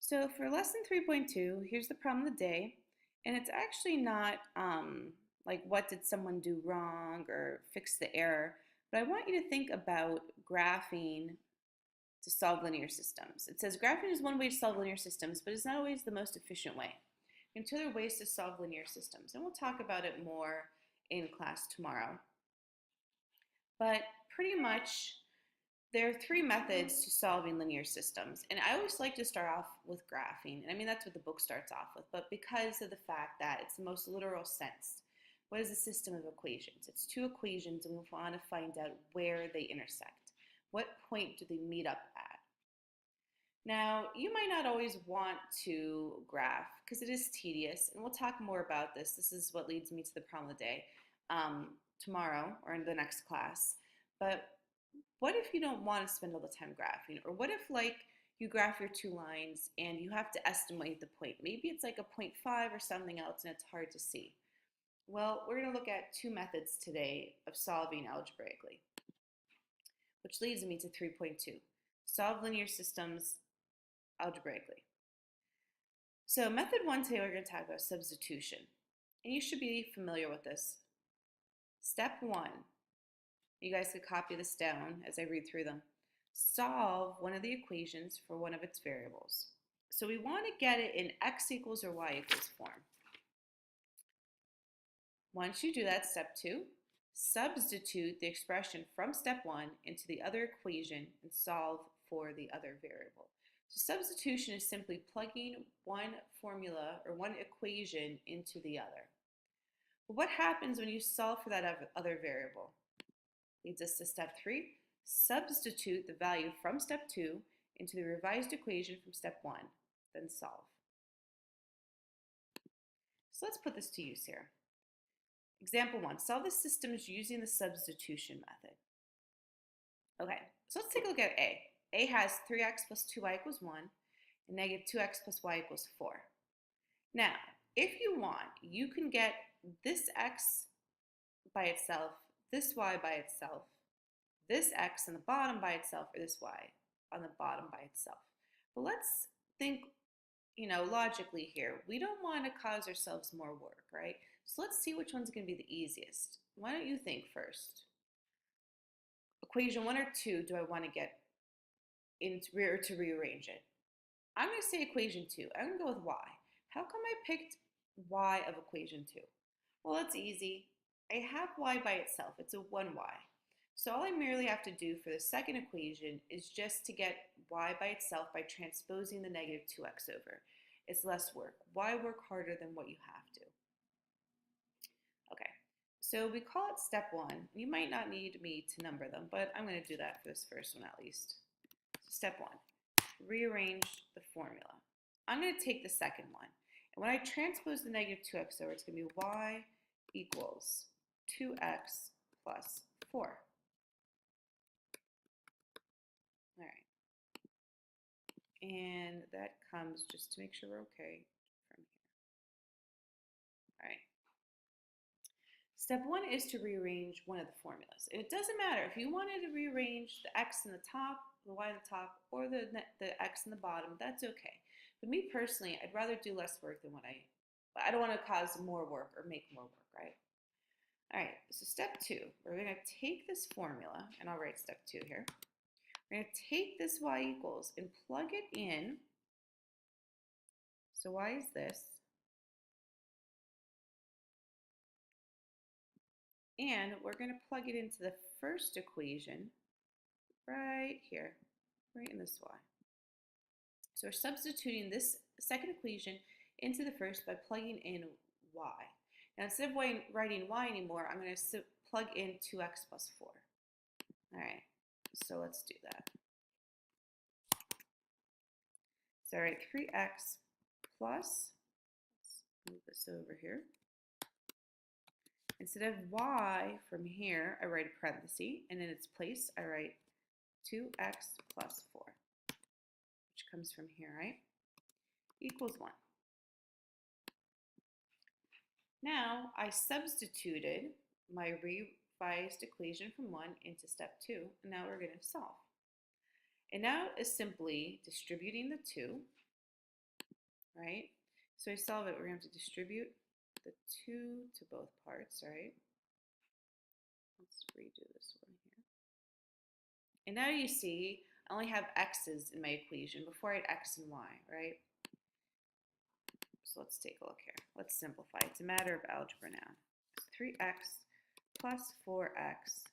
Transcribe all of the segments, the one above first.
So for lesson 3.2, here's the problem of the day. And it's actually not like what did someone do wrong or fix the error, but I want you to think about graphing to solve linear systems. It says graphing is one way to solve linear systems, but it's not always the most efficient way. There are two other ways to solve linear systems, and we'll talk about it more in class tomorrow. But pretty much there are three methods to solving linear systems, and I always like to start off with graphing. And I mean, that's what the book starts off with, but because of the fact that it's the most literal sense. What is a system of equations? It's two equations, and we want to find out where they intersect. What point do they meet up at? Now, you might not always want to graph because it is tedious, and we'll talk more about this. This is what leads me to the problem of the day tomorrow or in the next class. But what if you don't want to spend all the time graphing? Or what if like you graph your two lines and you have to estimate the point? Maybe it's like a 0.5 or something else and it's hard to see. Well, we're going to look at two methods today of solving algebraically, which leads me to 3.2. Solve linear systems algebraically. So method one today we're going to talk about substitution. And you should be familiar with this. Step one, you guys could copy this down as I read through them. Solve one of the equations for one of its variables. So we want to get it in x equals or y equals form. Once you do that, step two, substitute the expression from step one into the other equation and solve for the other variable. So substitution is simply plugging one formula or one equation into the other. But what happens when you solve for that other variable? Leads us to step three, substitute the value from step two into the revised equation from step one, then solve. So let's put this to use here. Example one, solve the systems using the substitution method. Okay, so let's take a look at A. A has 3x plus 2y equals 1 and negative 2x plus y equals 4. Now, if you want, you can get this x by itself, this y by itself, this x on the bottom by itself, or this y on the bottom by itself. But let's think, logically here. We don't want to cause ourselves more work, right? So let's see which one's going to be the easiest. Why don't you think first? Equation 1 or 2 do I want to get to rearrange it? I'm going to say equation 2. I'm going to go with y. How come I picked y of equation 2? Well, that's easy. I have y by itself. It's a 1y. So all I merely have to do for the second equation is just to get y by itself by transposing the negative 2x over. It's less work. Why work harder than what you have to? Okay, so we call it step one. You might not need me to number them, but I'm going to do that for this first one at least. So step one, rearrange the formula. I'm going to take the second one. And when I transpose the negative 2x over, it's going to be y equals 2x plus 4. All right. And that comes, just to make sure we're okay, from here. All right. Step one is to rearrange one of the formulas. It doesn't matter if you wanted to rearrange the x in the top, the y in the top, or the x in the bottom, that's okay. But me personally, I'd rather do less work than what I don't want to cause more work or make more work, right? All right, so step two, we're going to take this formula, and I'll write step two here. We're going to take this y equals and plug it in. So y is this. And we're going to plug it into the first equation right here, right in this y. So we're substituting this second equation into the first by plugging in y. Now instead of writing y anymore, I'm going to plug in 2x plus 4. All right, so let's do that. So I write 3x plus, let's move this over here. Instead of y from here, I write a parenthesis, and in its place, I write 2x plus 4, which comes from here, right? Equals 1. Now, I substituted my revised equation from 1 into step 2, and now we're going to solve. And now is simply distributing the 2 right? So I solve it, we're going to have to distribute the 2 to both parts, right? Let's redo this one here. And now you see I only have x's in my equation. Before I had x and y, right? So let's take a look here. Let's simplify. It's a matter of algebra now. 3x plus 4x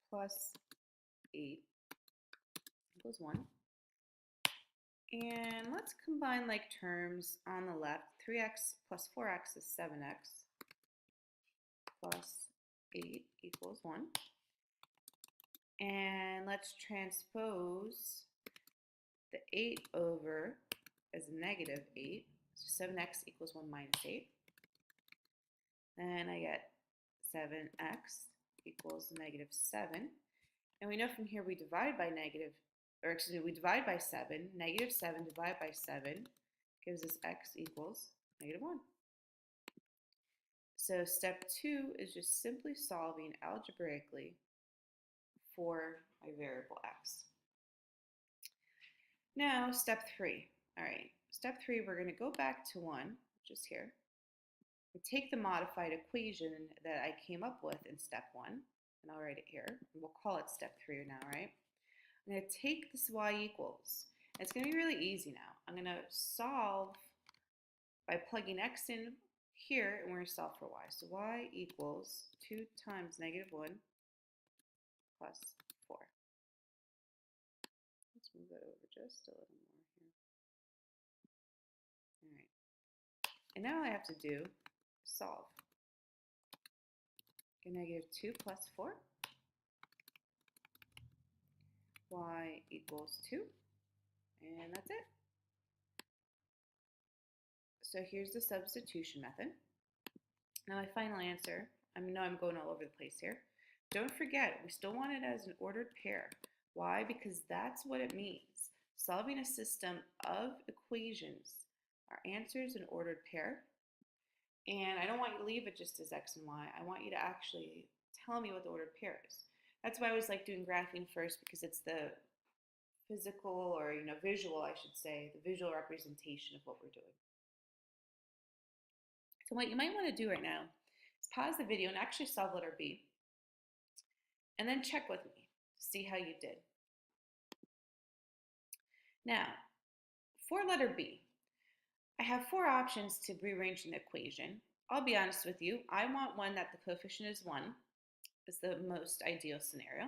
plus 8 equals 1. And let's combine like terms on the left. 3x plus 4x is 7x plus 8 equals 1. And let's transpose the 8 over as negative 8. So 7x equals 1 minus 8. Then I get 7x equals negative 7. And we know from here we divide by we divide by 7. Negative 7 divided by 7 gives us x equals negative 1. So step 2 is just simply solving algebraically for my variable x. Now step 3. All right, step 3, we're going to go back to 1, which is here. We take the modified equation that I came up with in step 1, and I'll write it here. We'll call it step 3 now, right? I'm going to take this y equals. It's going to be really easy now. I'm going to solve by plugging x in here, and we're going to solve for y. So y equals 2 times negative 1 plus 4. Let's move that over just a little more here. All right. And now all I have to do is solve. Get negative 2 plus 4. Y equals 2. And that's it. So here's the substitution method. Now my final answer, I know I'm going all over the place here. Don't forget, we still want it as an ordered pair. Why? Because that's what it means. Solving a system of equations. Our answer is an ordered pair. And I don't want you to leave it just as x and y. I want you to actually tell me what the ordered pair is. That's why I always like doing graphing first, because it's the physical, or visual, I should say, the visual representation of what we're doing. So what you might want to do right now is pause the video and actually solve letter B, and then check with me to see how you did. Now, for letter B, I have 4 options to rearrange an equation. I'll be honest with you, I want one that the coefficient is 1. Is the most ideal scenario.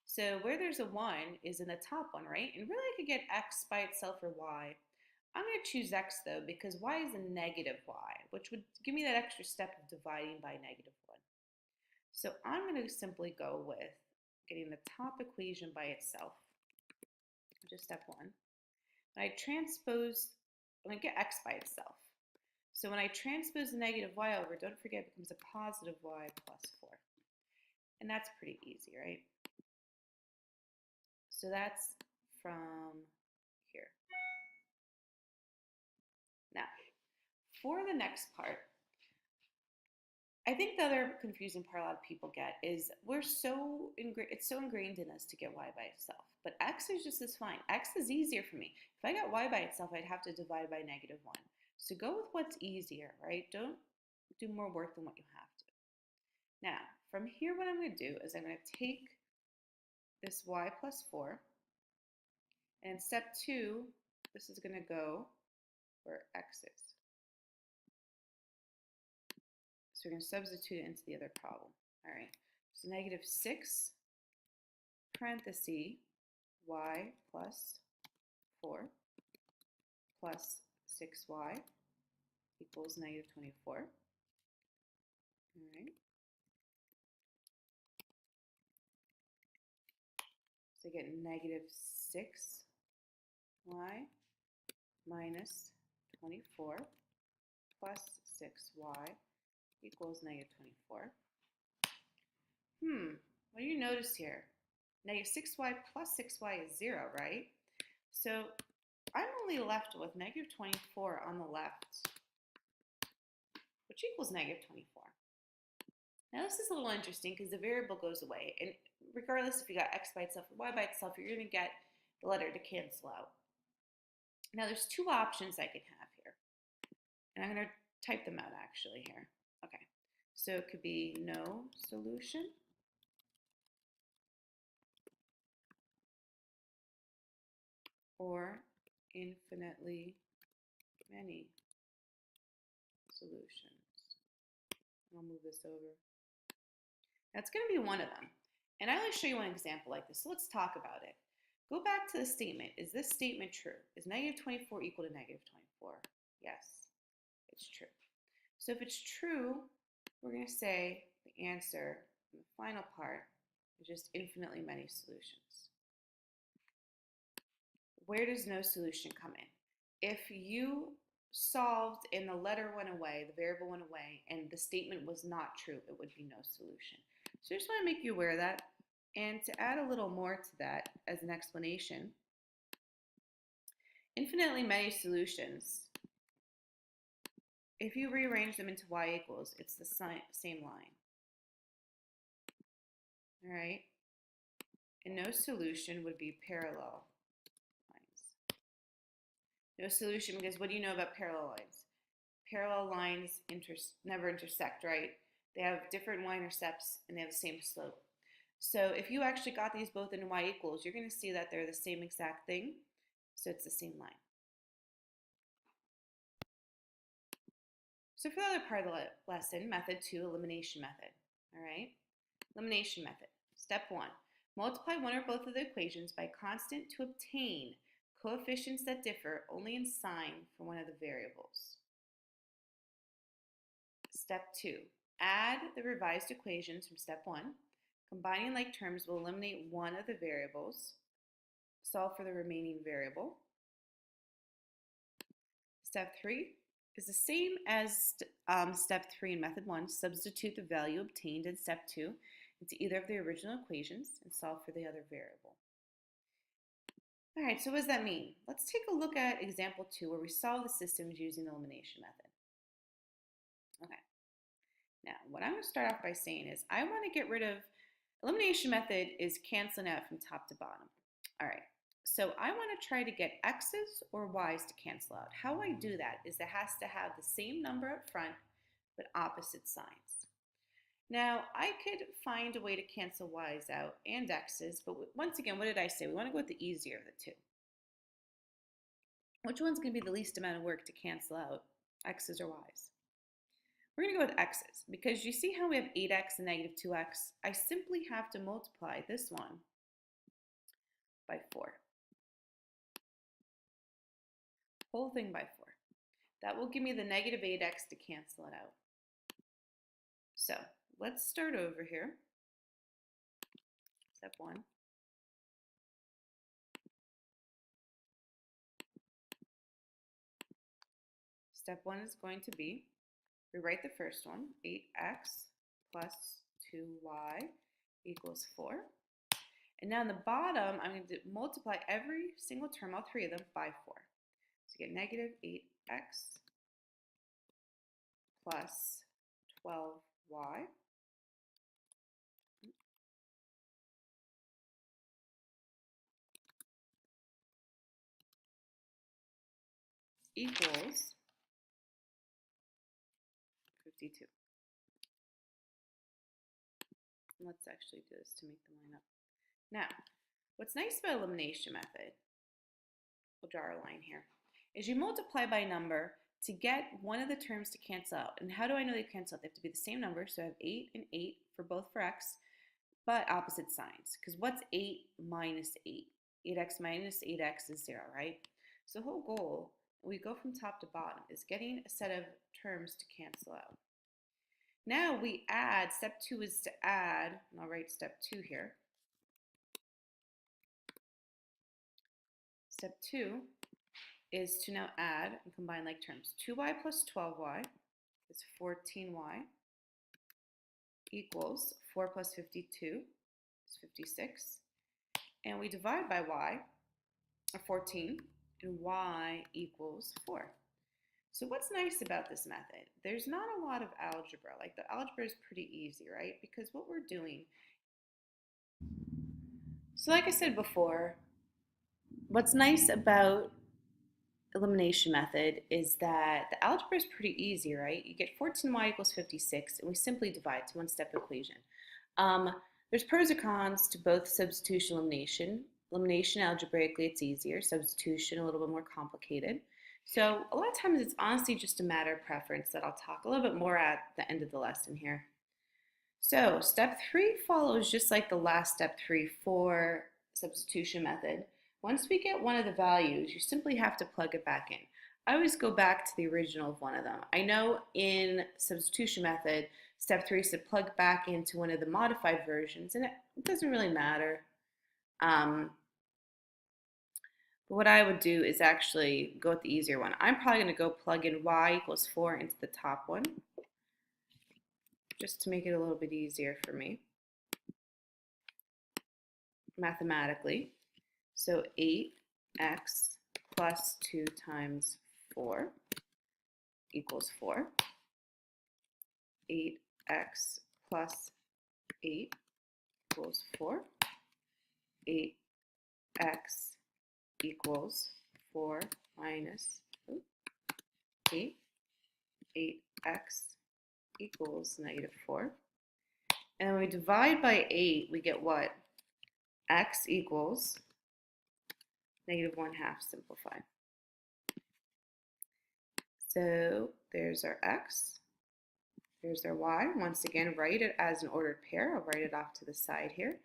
So where there's a 1 is in the top one, right? And really I could get x by itself or y. I'm going to choose x though, because y is a negative y, which would give me that extra step of dividing by negative 1. So I'm going to simply go with getting the top equation by itself, which is step 1. When I transpose, I'm going to get x by itself. So when I transpose the negative y over, don't forget it becomes a positive y plus 4. And that's pretty easy, right? So that's from here. Now, for the next part, I think the other confusing part a lot of people get is it's so ingrained in us to get y by itself. But x is just as fine. X is easier for me. If I got y by itself, I'd have to divide by negative 1. So go with what's easier, right? Don't do more work than what you have to. Now, from here, what I'm going to do is I'm going to take this y plus 4, and in step 2, this is going to go where x is. So we're going to substitute it into the other problem. All right, so negative 6 parenthesis y plus 4 plus 6y equals negative 24. All right. So I get negative 6y minus 24 plus 6y equals negative 24. What do you notice here? Negative 6y plus 6y is 0, right? So I'm only left with negative 24 on the left, which equals negative 24. Now this is a little interesting because the variable goes away, and regardless if you got x by itself or y by itself, you're going to get the letter to cancel out. Now there's two options I can have here. And I'm going to type them out actually here. Okay, so it could be no solution, or infinitely many solutions. I'll move this over. That's going to be one of them. And I want to show you one example like this. So let's talk about it. Go back to the statement. Is this statement true? Is negative 24 equal to negative 24? Yes, it's true. So if it's true, we're going to say the answer in the final part is just infinitely many solutions. Where does no solution come in? If you solved and the letter went away, the variable went away, and the statement was not true, it would be no solution. So I just want to make you aware of that. And to add a little more to that as an explanation, infinitely many solutions, if you rearrange them into y equals, it's the same line. All right? And no solution would be parallel lines. No solution, because what do you know about parallel lines? Parallel lines never intersect, right? They have different y-intercepts and they have the same slope. So if you actually got these both in y equals, you're going to see that they're the same exact thing. So it's the same line. So for the other part of the lesson, method 2, elimination method. All right? Elimination method. Step 1. Multiply one or both of the equations by constant to obtain coefficients that differ only in sign for one of the variables. Step 2. Add the revised equations from step 1. Combining like terms will eliminate one of the variables. Solve for the remaining variable. Step 3 is the same as step 3 in method 1. Substitute the value obtained in step 2 into either of the original equations and solve for the other variable. All right, so what does that mean? Let's take a look at example 2 where we solve the systems using the elimination method. Okay. Now, what I'm going to start off by saying is I want to get rid of, elimination method is canceling out from top to bottom. All right, so I want to try to get x's or y's to cancel out. How I do that is it has to have the same number up front but opposite signs. Now, I could find a way to cancel y's out and x's, but once again, what did I say? We want to go with the easier of the two. Which one's going to be the least amount of work to cancel out, x's or y's? We're going to go with x's, because you see how we have 8x and negative 2x? I simply have to multiply this one by 4. Whole thing by 4. That will give me the negative 8x to cancel it out. So let's start over here. Step 1. Step 1 is going to be, rewrite the first one, 8x plus 2y equals 4. And now in the bottom, I'm going to multiply every single term, all three of them, by 4. So you get negative 8x plus 12y equals 52. And let's actually do this to make them line up. Now, what's nice about elimination method, we'll draw our line here, is you multiply by a number to get one of the terms to cancel out. And how do I know they cancel out? They have to be the same number, so I have 8 and 8 for both for x, but opposite signs. Because what's 8 minus 8? 8x minus 8x is 0, right? So the whole goal, we go from top to bottom, is getting a set of terms to cancel out. Now we add, step 2 is to add, and I'll write step 2 here. Step 2 is to now add and combine like terms. 2y plus 12y is 14y equals 4 plus 52 is 56. And we divide by y, or 14, and y equals 4. So what's nice about this method? There's not a lot of algebra. Like the algebra is pretty easy, right? Because what we're doing, so like I said before, What's nice about elimination method is that the algebra is pretty easy, right? You get 14y equals 56, and we simply divide. It's a one-step equation. Um, there's pros and cons to both substitution and elimination. Elimination, algebraically, it's easier. Substitution, a little bit more complicated. So a lot of times it's honestly just a matter of preference that I'll talk a little bit more at the end of the lesson here. So step 3 follows just like the last step 3 for substitution method. Once we get one of the values, you simply have to plug it back in. I always go back to the original of one of them. I know in substitution method, step 3 said plug back into one of the modified versions, and it doesn't really matter. But what I would do is actually go with the easier one. I'm probably going to go plug in y equals 4 into the top one, just to make it a little bit easier for me mathematically. So 8x plus 2 times 4 equals 4. 8x plus 8 equals 4. 8x equals 4 minus 8. 8x equals negative 4. And when we divide by 8, we get what? X equals negative 1/2 simplified. So there's our x, there's our y. Once again, write it as an ordered pair. I'll write it off to the side here.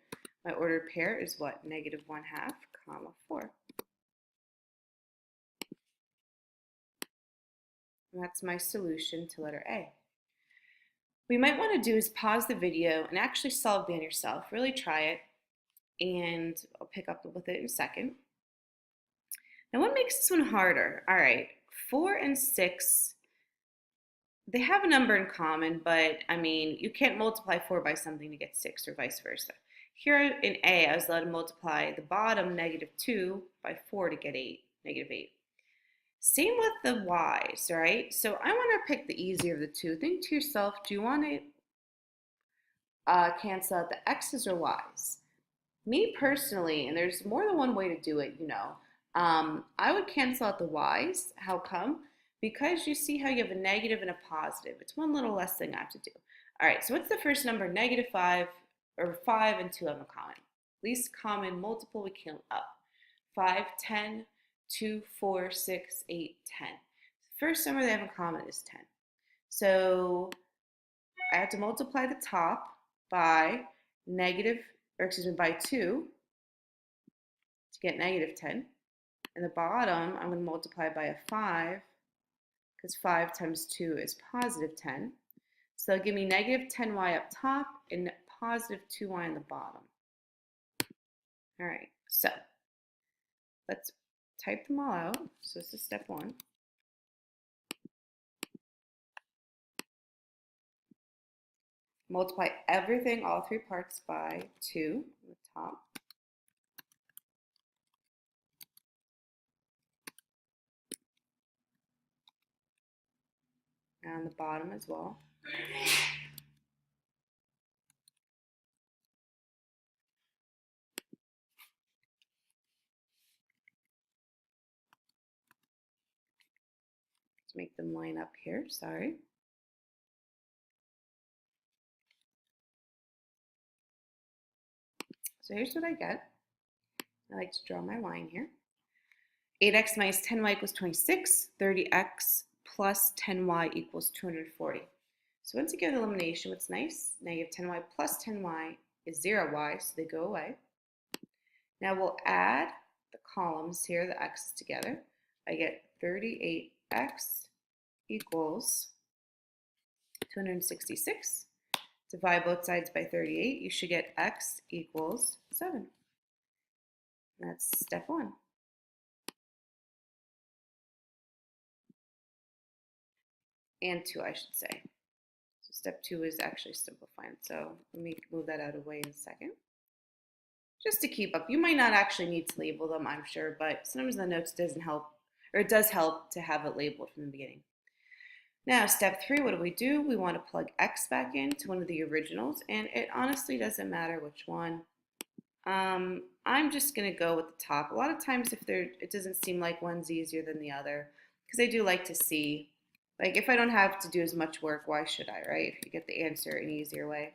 My ordered pair is what? Negative 1/2, comma 4. And that's my solution to letter A. What you might want to do is pause the video and actually solve by yourself. Really try it, and I'll pick up with it in a second. Now, what makes this one harder? All right, 4 and 6, they have a number in common, but I mean, you can't multiply 4 by something to get 6 or vice versa. Here in A, I was allowed to multiply the bottom negative 2 by 4 to get 8, negative 8. Same with the y's, right? So I want to pick the easier of the two. Think to yourself, do you want to cancel out the x's or y's? Me personally, and there's more than one way to do it, I would cancel out the y's. How come? Because you see how you have a negative and a positive. It's one little less thing I have to do. All right, so what's the first number? Negative 5, or 5 and 2 have in common. Least common multiple, we count up. 5, 10, 2, 4, 6, 8, 10. The first number they have in common is 10. So I have to multiply the top by by 2 to get negative 10. And the bottom, I'm going to multiply by a 5, because 5 times 2 is positive 10. So it'll give me negative 10y up top and positive 2y on the bottom. All right, so let's type them all out. So this is step 1. Multiply everything, all 3 parts, by 2 on the top. And on the bottom as well. Let's make them line up here, sorry. So here's what I get. I like to draw my line here. 8x minus 10y equals 26. 30x plus 10y equals 240. So once you get elimination, what's nice? Negative 10y plus 10y is 0y, so they go away. Now we'll add the columns here, the x's together. I get 38x equals 266. Divide both sides by 38. You should get x equals 7. That's step 1. And 2, I should say. So step 2 is actually simplifying. So let me move that out of the way in a second. Just to keep up. You might not actually need to label them, I'm sure, but sometimes the notes doesn't help, or it does help to have it labeled from the beginning. Now, step 3, what do? We want to plug x back into one of the originals, and it honestly doesn't matter which one. I'm just gonna go with the top. A lot of times if it doesn't seem like one's easier than the other, because I do like to see, like if I don't have to do as much work, why should I, right? If you get the answer an easier way.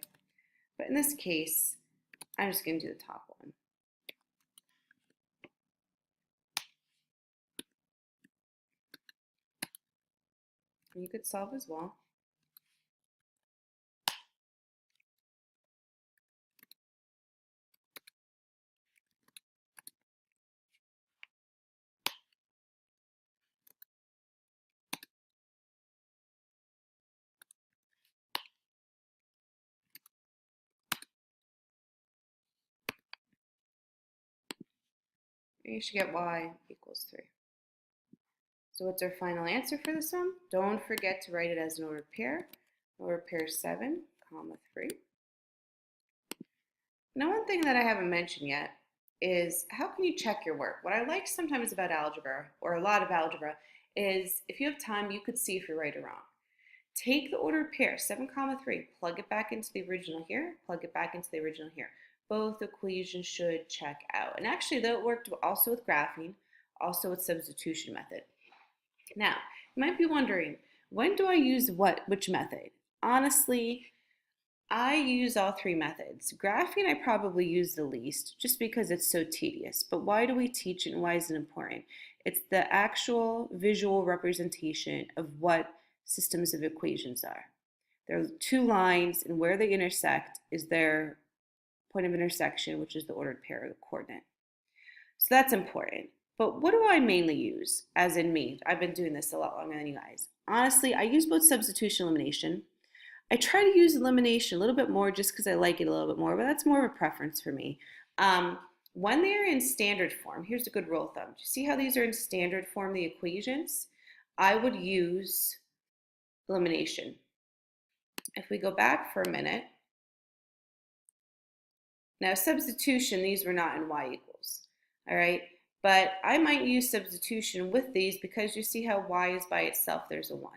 But in this case, I'm just gonna do the top one. And you could solve as well. You should get y equals 3. So what's our final answer for this one? Don't forget to write it as an ordered pair. Ordered pair 7, comma 3. Now, one thing that I haven't mentioned yet is how can you check your work? What I like sometimes about algebra, or a lot of algebra, is if you have time, you could see if you're right or wrong. Take the ordered pair, 7 comma 3, plug it back into the original here, plug it back into the original here. Both equations should check out. And actually, that worked also with graphing, also with substitution method. Now, you might be wondering, when do I use which method? Honestly, I use all three methods. Graphing I probably use the least just because it's so tedious. But why do we teach it and why is it important? It's the actual visual representation of what systems of equations are. There are two lines and where they intersect is their point of intersection, which is the ordered pair of the coordinate. So that's important. But what do I mainly use, as in me? I've been doing this a lot longer than you guys. Honestly, I use both substitution and elimination. I try to use elimination a little bit more just because I like it a little bit more, but that's more of a preference for me. Um, when they're in standard form, here's a good rule of thumb. Do you see how these are in standard form, the equations? I would use elimination. If we go back for a minute, now substitution, these were not in y equals, all right? But I might use substitution with these because you see how y is by itself, there's a 1.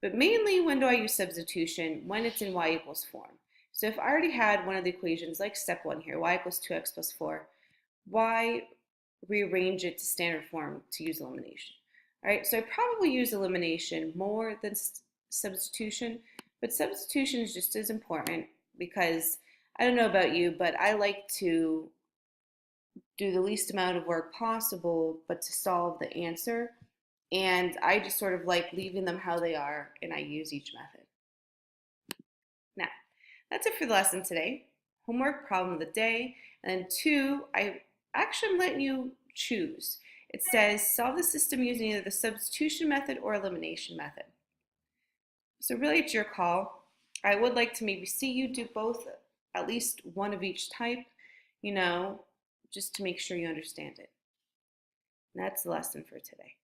But mainly, when do I use substitution? When it's in y equals form. So if I already had one of the equations, like step 1 here, y equals 2x plus 4, why rearrange it to standard form to use elimination? All right, so I probably use elimination more than substitution, but substitution is just as important because I don't know about you, but I like to do the least amount of work possible, but to solve the answer. And I just sort of like leaving them how they are, and I use each method. Now, that's it for the lesson today. Homework problem of the day. And then 2, I actually am letting you choose. It says solve the system using either the substitution method or elimination method. So really it's your call. I would like to maybe see you do both, at least one of each type, just to make sure you understand it. And that's the lesson for today.